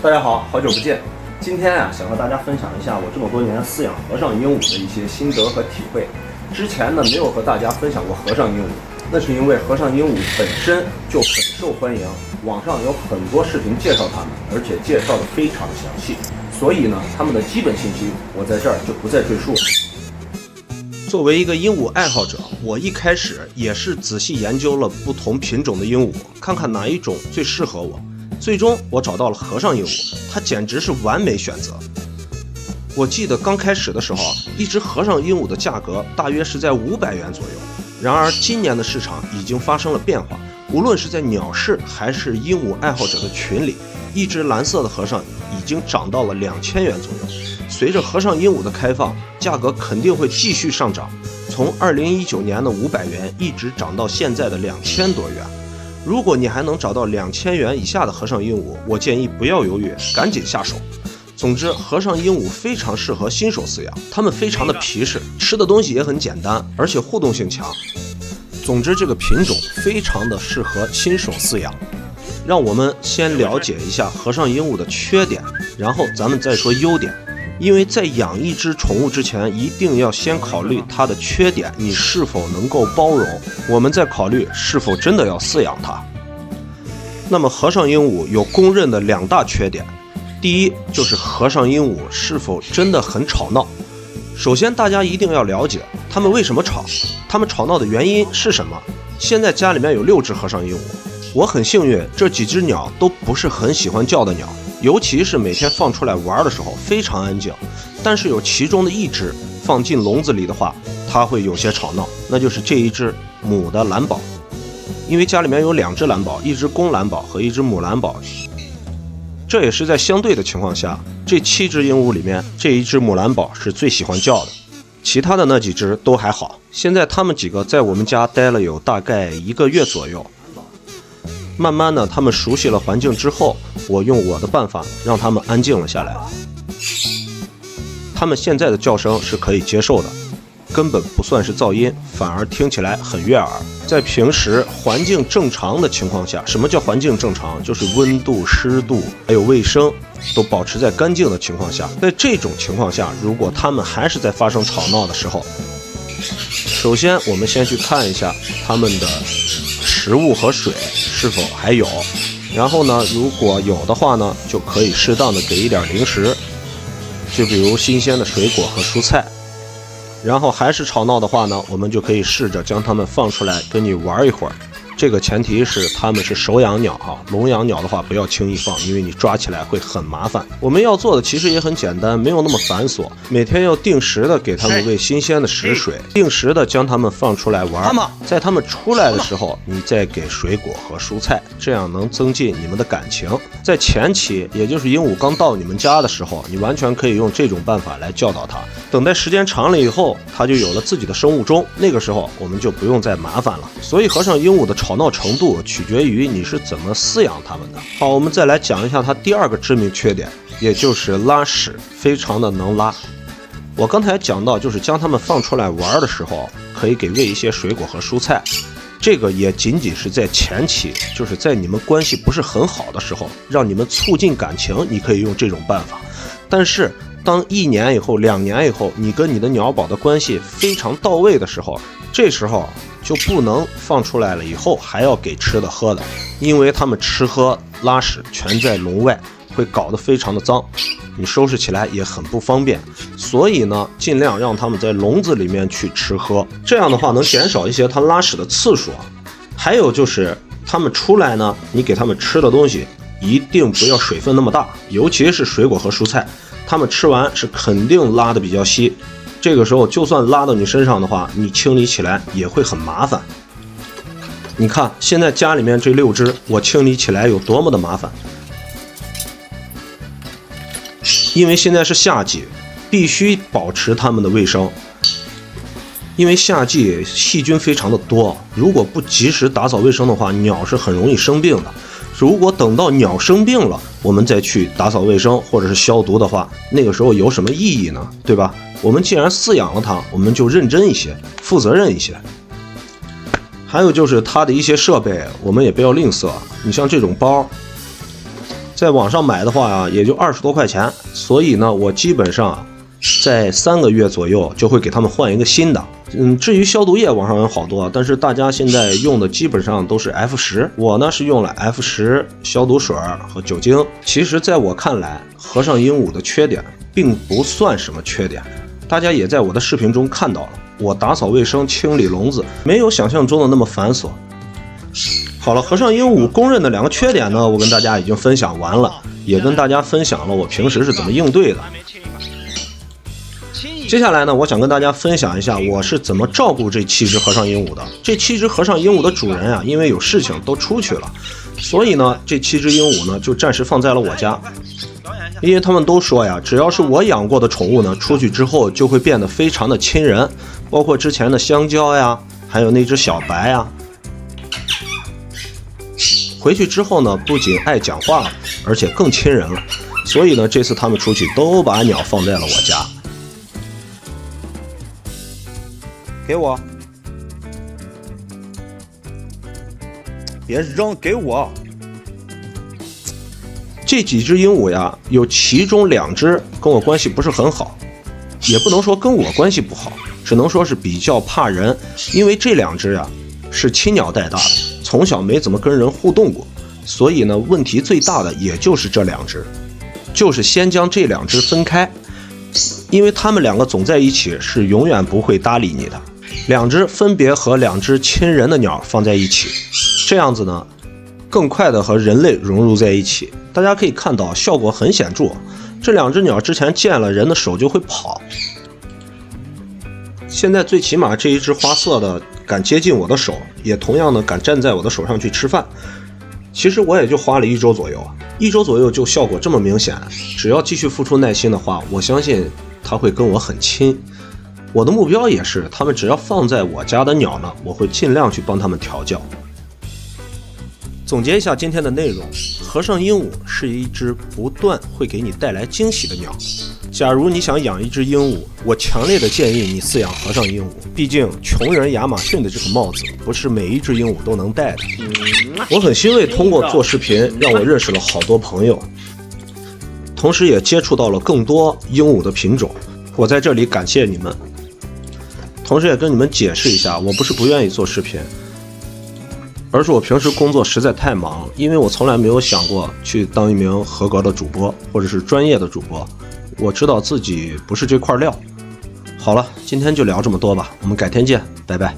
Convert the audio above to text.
大家好，好久不见。今天想和大家分享一下我这么多年饲养和尚鹦鹉的一些心得和体会。之前呢，没有和大家分享过和尚鹦鹉，那是因为和尚鹦鹉本身就很受欢迎，网上有很多视频介绍它们，而且介绍的非常详细，所以呢，它们的基本信息我在这儿就不再赘述了。作为一个鹦鹉爱好者，我一开始也是仔细研究了不同品种的鹦鹉，看看哪一种最适合我。最终我找到了和尚鹦鹉，它简直是完美选择。我记得刚开始的时候，一只和尚鹦鹉的价格大约是在500元左右。然而今年的市场已经发生了变化，无论是在鸟市还是鹦鹉爱好者的群里，一只蓝色的和尚已经涨到了2000元左右。随着和尚鹦鹉的开放，价格肯定会继续上涨，从2019年的500元一直涨到现在的2000多元。如果你还能找到2000元以下的和尚鹦鹉，我建议不要犹豫，赶紧下手。总之，和尚鹦鹉非常适合新手饲养，它们非常的皮实，吃的东西也很简单，而且互动性强。总之，这个品种非常的适合新手饲养。让我们先了解一下和尚鹦鹉的缺点，然后咱们再说优点。因为在养一只宠物之前，一定要先考虑它的缺点，你是否能够包容，我们再考虑是否真的要饲养它。那么和尚鹦鹉有公认的2大缺点，第一就是和尚鹦鹉是否真的很吵闹。首先大家一定要了解它们为什么吵，它们吵闹的原因是什么。现在家里面有6只和尚鹦鹉，我很幸运，这几只鸟都不是很喜欢叫的鸟，尤其是每天放出来玩的时候非常安静，但是有其中的一只放进笼子里的话，它会有些吵闹，那就是这一只母的蓝宝。因为家里面有2只蓝宝，一只公蓝宝和一只母蓝宝，这也是在相对的情况下，这7只鹦鹉里面这一只母蓝宝是最喜欢叫的，其他的那几只都还好。现在它们几个在我们家待了有大概1个月左右，慢慢的它们熟悉了环境之后，我用我的办法让它们安静了下来。它们现在的叫声是可以接受的，根本不算是噪音，反而听起来很悦耳。在平时环境正常的情况下，什么叫环境正常？就是温度、湿度还有卫生都保持在干净的情况下。在这种情况下，如果它们还是在发生吵闹的时候，首先我们先去看一下它们的食物和水是否还有，然后呢，如果有的话呢，就可以适当的给一点零食，就比如新鲜的水果和蔬菜。然后还是吵闹的话呢，我们就可以试着将它们放出来跟你玩一会儿。这个前提是它们是手养鸟哈，笼养鸟的话不要轻易放，因为你抓起来会很麻烦。我们要做的其实也很简单，没有那么繁琐，每天要定时的给它们喂新鲜的食水，定时的将它们放出来玩。在它们出来的时候，你再给水果和蔬菜，这样能增进你们的感情。在前期，也就是鹦鹉刚到你们家的时候，你完全可以用这种办法来教导它。等待时间长了以后，它就有了自己的生物钟，那个时候我们就不用再麻烦了。所以和尚鹦鹉的吵闹程度取决于你是怎么饲养它们的。好，我们再来讲一下它第2个致命缺点，也就是拉屎非常的能拉。我刚才讲到，就是将它们放出来玩的时候，可以给喂一些水果和蔬菜。这个也仅仅是在前期，就是在你们关系不是很好的时候，让你们促进感情，你可以用这种办法。但是当1年以后、2年以后，你跟你的鸟宝的关系非常到位的时候，这时候就不能放出来了以后还要给吃的喝的，因为它们吃喝拉屎全在笼外，会搞得非常的脏，你收拾起来也很不方便。所以呢，尽量让它们在笼子里面去吃喝，这样的话能减少一些它拉屎的次数。还有就是它们出来呢，你给它们吃的东西一定不要水分那么大，尤其是水果和蔬菜，它们吃完是肯定拉的比较稀，这个时候就算拉到你身上的话，你清理起来也会很麻烦。你看现在家里面这6只，我清理起来有多么的麻烦。因为现在是夏季，必须保持它们的卫生，因为夏季细菌非常的多，如果不及时打扫卫生的话，鸟是很容易生病的。如果等到鸟生病了，我们再去打扫卫生或者是消毒的话，那个时候有什么意义呢？对吧？我们既然饲养了它，我们就认真一些，负责任一些。还有就是它的一些设备，我们也不要吝啬。你像这种包，在网上买的话啊，也就20多块钱，所以呢，我基本上在3个月左右就会给他们换一个新的。至于消毒液，网上有好多，但是大家现在用的基本上都是 F10，我呢是用了 F10消毒水和酒精。其实在我看来，和尚鹦鹉的缺点并不算什么缺点，大家也在我的视频中看到了，我打扫卫生、清理笼子没有想象中的那么繁琐。好了，和尚鹦鹉公认的2个缺点呢，我跟大家已经分享完了，也跟大家分享了我平时是怎么应对的。接下来呢，我想跟大家分享一下我是怎么照顾这7只和尚鹦鹉的。这7只和尚鹦鹉的主人啊，因为有事情都出去了，所以呢，这7只鹦鹉呢就暂时放在了我家。因为他们都说呀，只要是我养过的宠物呢，出去之后就会变得非常的亲人，包括之前的香蕉呀，还有那只小白呀。回去之后呢，不仅爱讲话了，而且更亲人了。所以呢，这次他们出去都把鸟放在了我家。给我，别扔，给我。这几只鹦鹉呀，有其中2只跟我关系不是很好，也不能说跟我关系不好，只能说是比较怕人。因为这2只呀是亲鸟带大的，从小没怎么跟人互动过，所以呢，问题最大的也就是这2只，就是先将这2只分开，因为它们2个总在一起是永远不会搭理你的。2只分别和2只亲人的鸟放在一起，这样子呢，更快的和人类融入在一起。大家可以看到效果很显著，这2只鸟之前见了人的手就会跑，现在最起码这一只花色的敢接近我的手，也同样的敢站在我的手上去吃饭。其实我也就花了1周左右，1周左右就效果这么明显，只要继续付出耐心的话，我相信它会跟我很亲。我的目标也是，他们只要放在我家的鸟呢，我会尽量去帮他们调教。总结一下今天的内容，和尚鹦鹉是一只不断会给你带来惊喜的鸟。假如你想养一只鹦鹉，我强烈的建议你饲养和尚鹦鹉，毕竟穷人亚马逊的这个帽子不是每一只鹦鹉都能戴的。我很欣慰通过做视频让我认识了好多朋友，同时也接触到了更多鹦鹉的品种，我在这里感谢你们。同时也跟你们解释一下，我不是不愿意做视频，而是我平时工作实在太忙，因为我从来没有想过去当一名合格的主播或者是专业的主播，我知道自己不是这块料。好了，今天就聊这么多吧，我们改天见，拜拜。